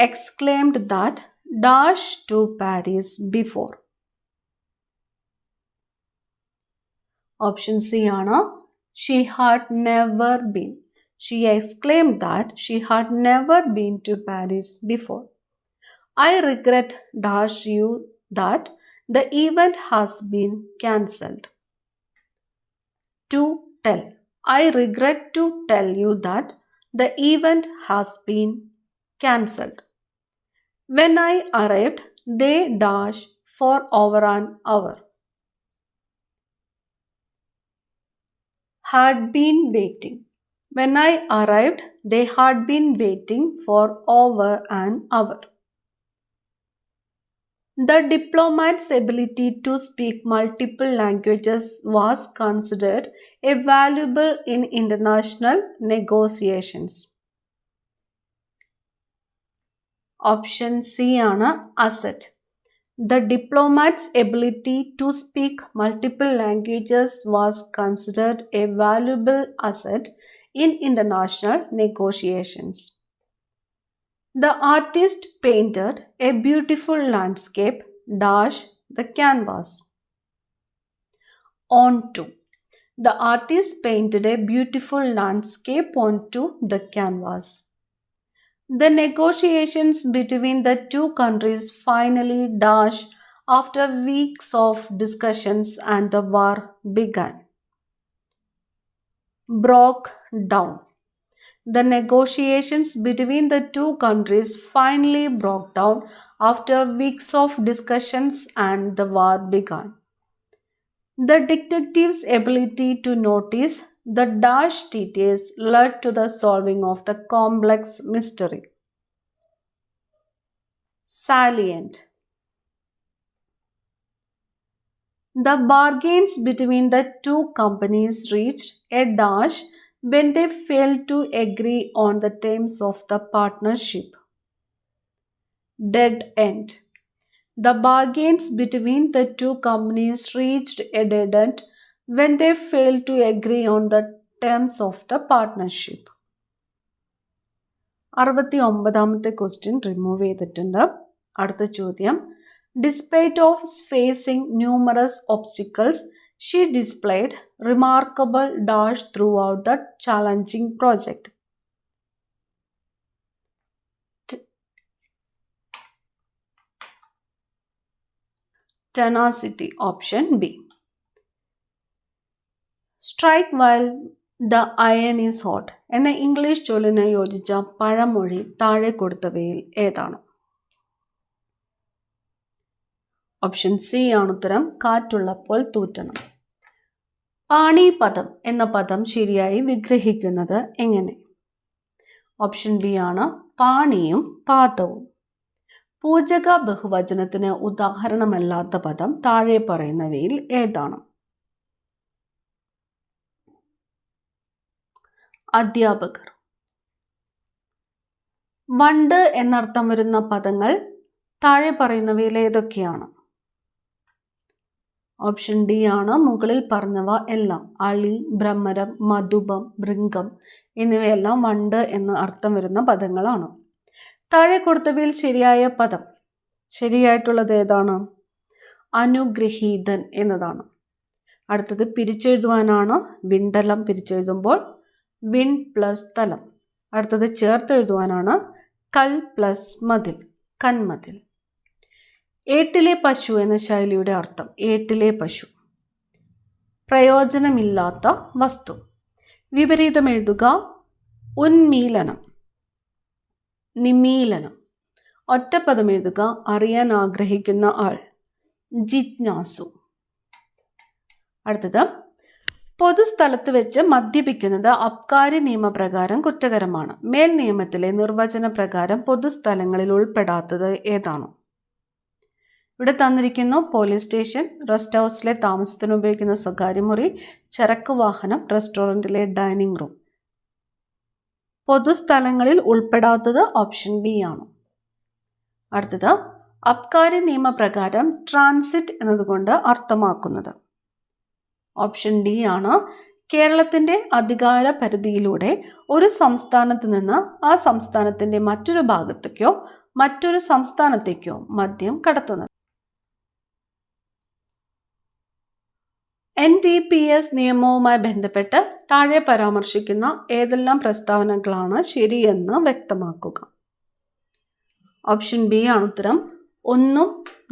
exclaimed that dash to Paris before. Option C ആണ് she had never been. She exclaimed that she had never been to Paris before. I regret dash you that the event has been cancelled. To tell. I regret to tell you that the event has been cancelled. When I arrived, they dash for over an hour. Had been waiting. When I arrived, they had been waiting for over an hour. The diplomat's ability to speak multiple languages was considered a valuable in international negotiations. Option C ആണ് asset. The diplomat's ability to speak multiple languages was considered a valuable asset in international negotiations. The artist painted a beautiful landscape dash the canvas. Onto. The artist painted a beautiful landscape onto the canvas. The negotiations between the two countries finally dash after weeks of discussions and the war began. Broke down. The negotiations between the two countries finally broke down after weeks of discussions and the war began. The detective's ability to notice the dash details led to the solving of the complex mystery. Salient. The bargains between the two companies reached a dash when they failed to agree on the terms of the partnership. Dead end. The bargains between the two companies reached a dead end when they failed to agree on the terms of the partnership. 69ാമത്തെ question remove ചെയ്തിട്ടുണ്ട്. അടുത്ത ചോദ്യം. Despite of facing numerous obstacles, she displayed remarkable dash throughout the challenging project. Tenacity. Option B. Strike while the iron is hot എന്ന English ചൊല്ലിന് യോജിച്ച പഴമൊഴി താഴെ കൊടുത്തവയിൽ ഏതാണ്? Option C ആണ് ഉത്തരം. കാറ്റുള്ളപ്പോൾ തൂറ്റണം. പാണിപദം എന്ന പദം ശരിയായി വിഗ്രഹിക്കുന്നത് എങ്ങനെ? ഓപ്ഷൻ ബി ആണ് പാണിയും പാദവും. പൂജക ബഹുവചനത്തിന് ഉദാഹരണമല്ലാത്ത പദം താഴെ പറയുന്നവയിൽ ഏതാണ്? അധ്യാപകർ. വണ്ട് എന്നർത്ഥം വരുന്ന പദങ്ങൾ താഴെ പറയുന്നവയിൽ ഏതൊക്കെയാണ്? ഓപ്ഷൻ ഡി ആണ് മുകളിൽ പറഞ്ഞവ എല്ലാം. അളി, ഭ്രമരം, മധുപം, ഭൃംഗം എന്നിവയെല്ലാം വണ്ട് എന്ന് അർത്ഥം വരുന്ന പദങ്ങളാണ്. താഴെ കൊടുത്തവയിൽ ശരിയായ പദം ശരിയായിട്ടുള്ളത് ഏതാണ്? അനുഗ്രഹീതൻ എന്നതാണ്. അടുത്തത് പിരിച്ചെഴുതുവാനാണ്. വിണ്ടലം പിരിച്ചെഴുതുമ്പോൾ വിൺ പ്ലസ് തലം. അടുത്തത് ചേർത്തെഴുതുവാനാണ്. കൽ പ്ലസ് മതിൽ, കന്മതിൽ. ഏട്ടിലെ പശു എന്ന ശൈലിയുടെ അർത്ഥം. ഏട്ടിലെ പശു പ്രയോജനമില്ലാത്ത വസ്തു. വിപരീതം എഴുതുക. ഉന്മീലനം, നിമീലനം. ഒറ്റപ്പദം എഴുതുക. അറിയാൻ ആഗ്രഹിക്കുന്ന ആൾ, ജിജ്ഞാസു. അടുത്തത് പൊതുസ്ഥലത്ത് വെച്ച് മദ്യപിക്കുന്നത് അബ്കാരി നിയമപ്രകാരം കുറ്റകരമാണ്. മേൽ നിയമത്തിലെ നിർവചന പ്രകാരം പൊതുസ്ഥലങ്ങളിൽ ഉൾപ്പെടാത്തത് ഏതാണ്? ഇവിടെ തന്നിരിക്കുന്നു. പോലീസ് സ്റ്റേഷൻ, റെസ്റ്റ് ഹൗസിലെ താമസത്തിന് ഉപയോഗിക്കുന്ന സ്വകാര്യ മുറി, ചരക്ക് വാഹനം, റെസ്റ്റോറൻറ്റിലെ ഡൈനിങ് റൂം. പൊതുസ്ഥലങ്ങളിൽ ഉൾപ്പെടാത്തത് ഓപ്ഷൻ ബി ആണ്. അടുത്തത് അബ്കാരി നിയമപ്രകാരം ട്രാൻസിറ്റ് എന്നതുകൊണ്ട് അർത്ഥമാക്കുന്നത്. ഓപ്ഷൻ ഡി ആണ്. കേരളത്തിൻ്റെ അധികാര പരിധിയിലൂടെ ഒരു സംസ്ഥാനത്ത് നിന്ന് ആ സംസ്ഥാനത്തിൻ്റെ മറ്റൊരു ഭാഗത്തേക്കോ മറ്റൊരു സംസ്ഥാനത്തേക്കോ മദ്യം കടത്തുന്നത്. NDPS നിയമവുമായി ബന്ധപ്പെട്ട് താഴെ പരാമർശിക്കുന്ന ഏതെല്ലാം പ്രസ്താവനകളാണ് ശരിയെന്ന് വ്യക്തമാക്കുക. ഓപ്ഷൻ ബി ആണ് ഉത്തരം. 1,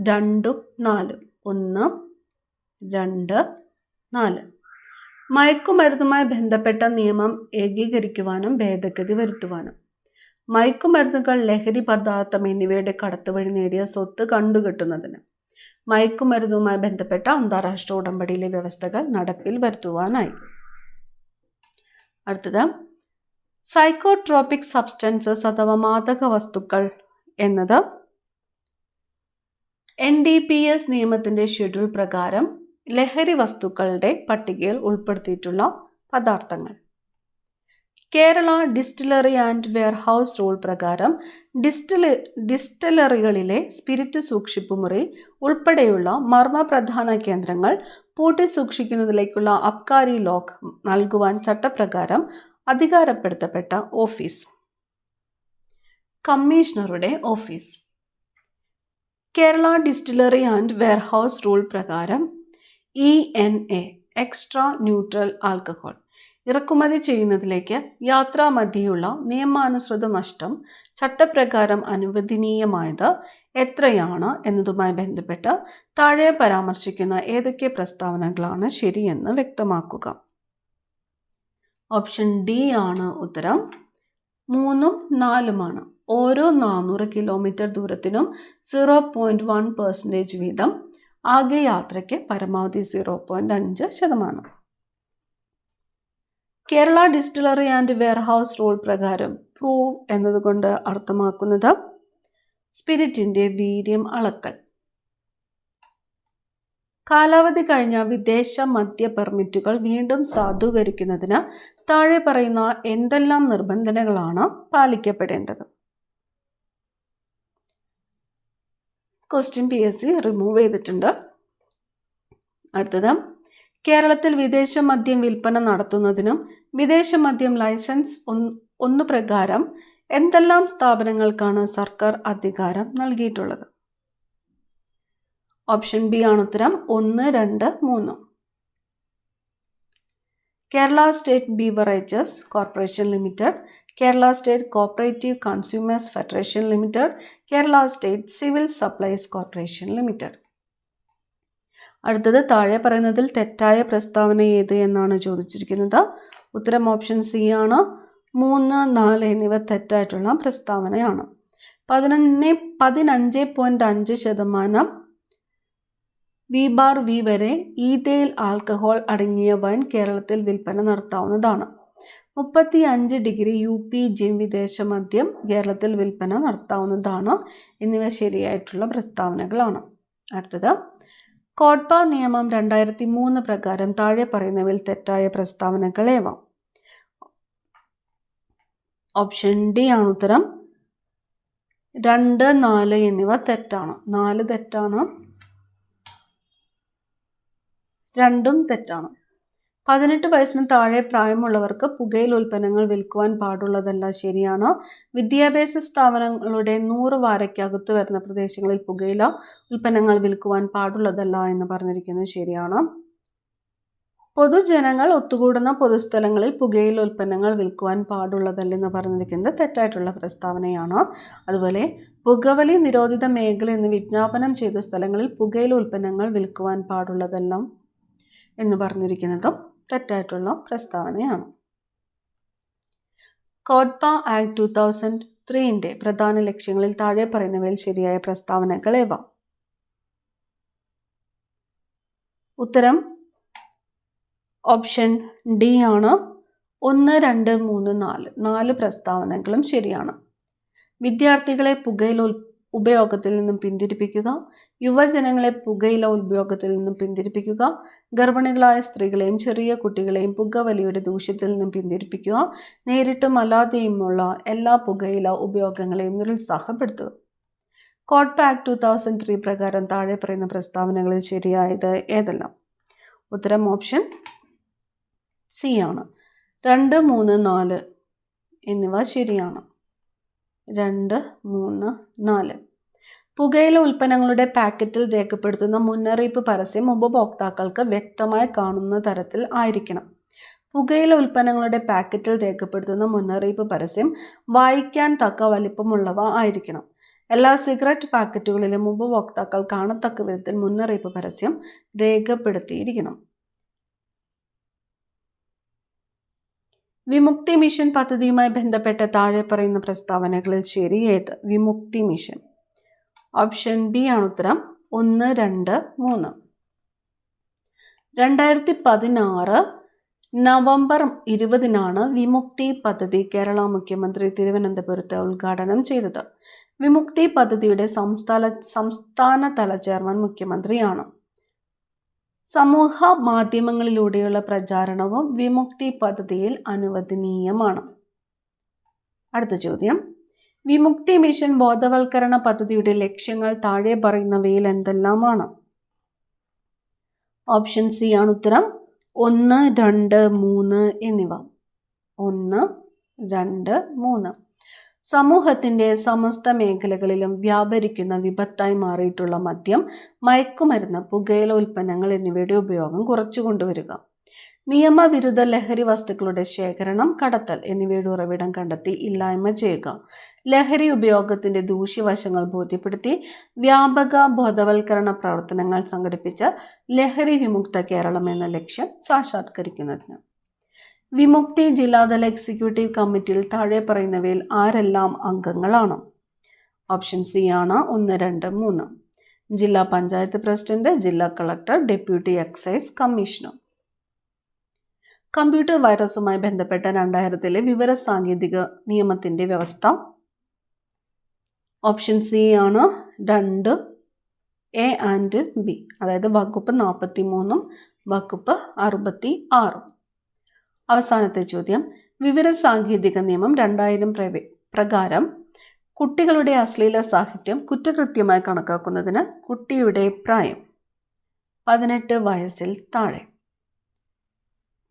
2, 4. 1, 2, 4. മയക്കുമരുന്നുമായി ബന്ധപ്പെട്ട നിയമം ഏകീകരിക്കുവാനും ഭേദഗതി വരുത്തുവാനും. മയക്കുമരുന്നുകൾ, ലഹരി പദാർത്ഥം എന്നിവയുടെ കടത്തുവഴി നേടിയ സ്വത്ത് കണ്ടുകെട്ടുന്നതിന്. മയക്കുമരുന്നുമായി ബന്ധപ്പെട്ട അന്താരാഷ്ട്ര ഉടമ്പടിയിലെ വ്യവസ്ഥകൾ നടപ്പിൽ വരുത്തുവാനായി. അടുത്തത് സൈക്കോട്രോപിക് സബ്സ്റ്റൻസസ് അഥവാ മാദക വസ്തുക്കൾ എന്നത് NDPS നിയമത്തിൻ്റെ ഷെഡ്യൂൾ പ്രകാരം ലഹരി വസ്തുക്കളുടെ പട്ടികയിൽ ഉൾപ്പെടുത്തിയിട്ടുള്ള പദാർത്ഥങ്ങൾ. Kerala distillery and warehouse rule പ്രകാരം ഡിസ്റ്റിലറികളിലെ സ്പിരിറ്റ് സൂക്ഷിപ്പുമുറി ഉൾപ്പെടെയുള്ള മർമ്മപ്രധാന കേന്ദ്രങ്ങൾ പൂട്ടി സൂക്ഷിക്കുന്നതിലേക്കുള്ള അബ്കാരി ലോക്ക് നൽകുവാൻ ചട്ടപ്രകാരം അധികാരപ്പെടുത്തപ്പെട്ട ഓഫീസ് കമ്മീഷണറുടെ office. Kerala distillery and warehouse rule പ്രകാരം ENA എക്സ്ട്രാ ന്യൂട്രൽ ആൽക്കഹോൾ ഇറക്കുമതി ചെയ്യുന്നതിലേക്ക് യാത്രാമധ്യേയുള്ള നിയമാനുസൃത നഷ്ടം ചട്ടപ്രകാരം അനുവദനീയമായത് എത്രയാണ് എന്നതുമായി ബന്ധപ്പെട്ട് താഴെ പരാമർശിക്കുന്ന ഏതൊക്കെ പ്രസ്താവനകളാണ് ശരിയെന്ന് വ്യക്തമാക്കുക. ഓപ്ഷൻ ഡി ആണ് ഉത്തരം. 3ഉം 4ഉമാണ്. ഓരോ 400 കിലോമീറ്റർ ദൂരത്തിനും 0.1% വീതം. ആകെ യാത്രയ്ക്ക് പരമാവധി 0.5%. Kerala distillery and warehouse rule പ്രകാരം പ്രൂവ് എന്നതുകൊണ്ട് അർത്ഥമാക്കുന്നത് സ്പിരിറ്റിൻ്റെ വീര്യം അളക്കൽ. കാലാവധി കഴിഞ്ഞ വിദേശ മദ്യ പെർമിറ്റുകൾ വീണ്ടും സാധൂകരിക്കുന്നതിന് താഴെ പറയുന്ന എന്തെല്ലാം നിബന്ധനകളാണ് പാലിക്കപ്പെടേണ്ടത്? ക്വസ്റ്റ്യൻ PSC റിമൂവ് ചെയ്തിട്ടുണ്ട്. അടുത്തത് കേരളത്തിൽ വിദേശ മദ്യം വിൽപ്പന നടത്തുന്നതിനും വിദേശ മദ്യം ലൈസൻസ് 1 പ്രകാരം എന്തെല്ലാം സ്ഥാപനങ്ങൾക്കാണ് സർക്കാർ അധികാരം നൽകിയിട്ടുള്ളത്? ഓപ്ഷൻ ബി ആണ് ഉത്തരം. 1, 2, 3. Kerala state beverages corporation limited, Kerala state cooperative consumers federation limited, Kerala state civil supplies corporation limited. അടുത്തത് താഴെ പറയുന്നതിൽ തെറ്റായ പ്രസ്താവന ഏത് എന്നാണ് ചോദിച്ചിരിക്കുന്നത്. ഉത്തരം ഓപ്ഷൻ സി ആണ്. 3, 4 എന്നിവ തെറ്റായിട്ടുള്ള പ്രസ്താവനയാണ്. 15.5% V/V വരെ ഈഥൈൽ ആൽക്കഹോൾ അടങ്ങിയ വൈൻ കേരളത്തിൽ വിൽപ്പന നടത്താവുന്നതാണ്. 35 ഡിഗ്രി UPG വിദേശ മദ്യം കേരളത്തിൽ വിൽപ്പന നടത്താവുന്നതാണ്. എന്നിവ ശരിയായിട്ടുള്ള പ്രസ്താവനകളാണ്. അടുത്തത് കോഡ്പ നിയമം 2003 പ്രകാരം താഴെ പറയുന്നവയിൽ തെറ്റായ പ്രസ്താവനകൾ ഏവ? ഓപ്ഷൻ ഡി ആണ് ഉത്തരം. 2, 4 എന്നിവ തെറ്റാണ്. 4 തെറ്റാണ്, 2ഉം തെറ്റാണ്. 18 വയസ്സിന് താഴെ പ്രായമുള്ളവർക്ക് പുകയില ഉൽപ്പന്നങ്ങൾ വിൽക്കുവാൻ പാടുള്ളതല്ല. ശരിയാണ്. വിദ്യാഭ്യാസ സ്ഥാപനങ്ങളുടെ 100 വാരയ്ക്കകത്ത് വരുന്ന പ്രദേശങ്ങളിൽ പുകയില ഉൽപ്പന്നങ്ങൾ വിൽക്കുവാൻ പാടുള്ളതല്ല എന്ന് പറഞ്ഞിരിക്കുന്നത് ശരിയാണ്. പൊതുജനങ്ങൾ ഒത്തുകൂടുന്ന പൊതുസ്ഥലങ്ങളിൽ പുകയില ഉൽപ്പന്നങ്ങൾ വിൽക്കുവാൻ പാടുള്ളതല്ലെന്ന് പറഞ്ഞിരിക്കുന്നത് തെറ്റായിട്ടുള്ള പ്രസ്താവനയാണ്. അതുപോലെ പുകവലി നിരോധിത മേഖല എന്ന് വിജ്ഞാപനം ചെയ്ത സ്ഥലങ്ങളിൽ പുകയില ഉൽപ്പന്നങ്ങൾ വിൽക്കുവാൻ പാടുള്ളതല്ല എന്ന് പറഞ്ഞിരിക്കുന്നതും തെറ്റായിട്ടുള്ള പ്രസ്താവനയാണ്. കോഡ്പ ആക്ട് 2003 പ്രധാന ലക്ഷ്യങ്ങളിൽ താഴെ പറയുന്നവയിൽ ശരിയായ പ്രസ്താവനകൾ ഏവ? ഉത്തരം ഓപ്ഷൻ ഡി ആണ്. 1, 2, 3, 4 4 പ്രസ്താവനകളും ശരിയാണ്. വിദ്യാർത്ഥികളെ പുകയില ഉപയോഗത്തിൽ നിന്നും പിന്തിരിപ്പിക്കുക, യുവജനങ്ങളെ പുകയില ഉപയോഗത്തിൽ നിന്നും പിന്തിരിപ്പിക്കുക, ഗർഭിണികളായ സ്ത്രീകളെയും ചെറിയ കുട്ടികളെയും പുകവലിയുടെ ദൂഷ്യത്തിൽ നിന്നും പിന്തിരിപ്പിക്കുക, നേരിട്ടും അല്ലാതെയുമുള്ള എല്ലാ പുകയില ഉപയോഗങ്ങളെയും നിരുത്സാഹപ്പെടുത്തുക. കോഡ്പ ആക്ട് 2003 പ്രകാരം താഴെ പറയുന്ന പ്രസ്താവനകളിൽ ശരിയായത് ഏതെല്ലാം? ഉത്തരം ഓപ്ഷൻ സി ആണ്. 2, 3, 4 എന്നിവ ശരിയാണ്. 2, 3, 4. പുകയില ഉൽപ്പന്നങ്ങളുടെ പാക്കറ്റിൽ രേഖപ്പെടുത്തുന്ന മുന്നറിയിപ്പ് പരസ്യം ഉപഭോക്താക്കൾക്ക് വ്യക്തമായി കാണുന്ന തരത്തിൽ ആയിരിക്കണം. പുകയില ഉൽപ്പന്നങ്ങളുടെ പാക്കറ്റിൽ രേഖപ്പെടുത്തുന്ന മുന്നറിയിപ്പ് പരസ്യം വായിക്കാൻ തക്ക വലിപ്പമുള്ളവ ആയിരിക്കണം. എല്ലാ സിഗരറ്റ് പാക്കറ്റുകളിലും ഉപഭോക്താക്കൾ കാണത്തക്ക വിധത്തിൽ മുന്നറിയിപ്പ് പരസ്യം രേഖപ്പെടുത്തിയിരിക്കണം. വിമുക്തി മിഷൻ പദ്ധതിയുമായി ബന്ധപ്പെട്ട താഴെ പറയുന്ന പ്രസ്താവനകളിൽ ശരി ഏത്? വിമുക്തി മിഷൻ. ഓപ്ഷൻ ബി ആണ് ഉത്തരം. 1, 2, 3. 2016 നവംബർ 20 വിമുക്തി പദ്ധതി കേരള മുഖ്യമന്ത്രി തിരുവനന്തപുരത്ത് ഉദ്ഘാടനം ചെയ്തത്. വിമുക്തി പദ്ധതിയുടെ സംസ്ഥാനതല ചെയർമാൻ മുഖ്യമന്ത്രിയാണ്. സമൂഹ മാധ്യമങ്ങളിലൂടെയുള്ള പ്രചാരണവും വിമുക്തി പദ്ധതിയിൽ അനുവദനീയമാണ്. അടുത്ത ചോദ്യം, വിമുക്തി മിഷൻ ബോധവൽക്കരണ പദ്ധതിയുടെ ലക്ഷ്യങ്ങൾ താഴെ പറയുന്നവയിൽ എന്തെല്ലാമാണ്? ഓപ്ഷൻ സി ആണ് ഉത്തരം. 1, 2, 3 എന്നിവ. 1, 2, 3. സമൂഹത്തിൻ്റെ സമസ്ത മേഖലകളിലും വ്യാപരിക്കുന്ന വിപത്തായി മാറിയിട്ടുള്ള മദ്യം, മയക്കുമരുന്ന്, പുകയില ഉൽപ്പന്നങ്ങൾ എന്നിവയുടെ ഉപയോഗം കുറച്ചുകൊണ്ടുവരിക. നിയമവിരുദ്ധ ലഹരി വസ്തുക്കളുടെ ശേഖരണം, കടത്തൽ എന്നിവയുടെ ഉറവിടം കണ്ടെത്തി ഇല്ലായ്മ ചെയ്യുക. ലഹരി ഉപയോഗത്തിൻ്റെ ദൂഷ്യവശങ്ങൾ ബോധ്യപ്പെടുത്തി വ്യാപക ബോധവൽക്കരണ പ്രവർത്തനങ്ങൾ സംഘടിപ്പിച്ച് ലഹരി വിമുക്ത കേരളം എന്ന ലക്ഷ്യം സാക്ഷാത്കരിക്കുന്നതിന്. വിമുക്തി ജില്ലാതല എക്സിക്യൂട്ടീവ് കമ്മിറ്റിയിൽ താഴെ പറയുന്നവയിൽ ആരെല്ലാം അംഗങ്ങളാണ്? ഓപ്ഷൻ സി ആണ്. 1, 2, 3. ജില്ലാ പഞ്ചായത്ത് പ്രസിഡന്റ്, ജില്ലാ collector, deputy excise commissioner. Computer വൈറസുമായി ബന്ധപ്പെട്ട 2000 വിവര സാങ്കേതിക നിയമത്തിന്റെ വ്യവസ്ഥ? ഓപ്ഷൻ സി ആണ്. 2 എ ആൻഡ് ബി, അതായത് വകുപ്പ് 43 വകുപ്പ് 66. അവസാനത്തെ ചോദ്യം, വിവര സാങ്കേതിക നിയമം 2000 പ്രകാരം കുട്ടികളുടെ അശ്ലീല സാഹിത്യം കുറ്റകൃത്യമായി കണക്കാക്കുന്നതിന് കുട്ടിയുടെ പ്രായം 18 വയസ്സിൽ താഴെ.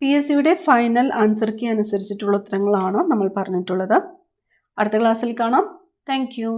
PSCയുടെ ഫൈനൽ ആൻസർ കീ അനുസരിച്ചിട്ടുള്ള ഉത്തരങ്ങളാണ് നമ്മൾ പറഞ്ഞിട്ടുള്ളത്. അടുത്ത ക്ലാസ്സിൽ കാണാം. Thank you.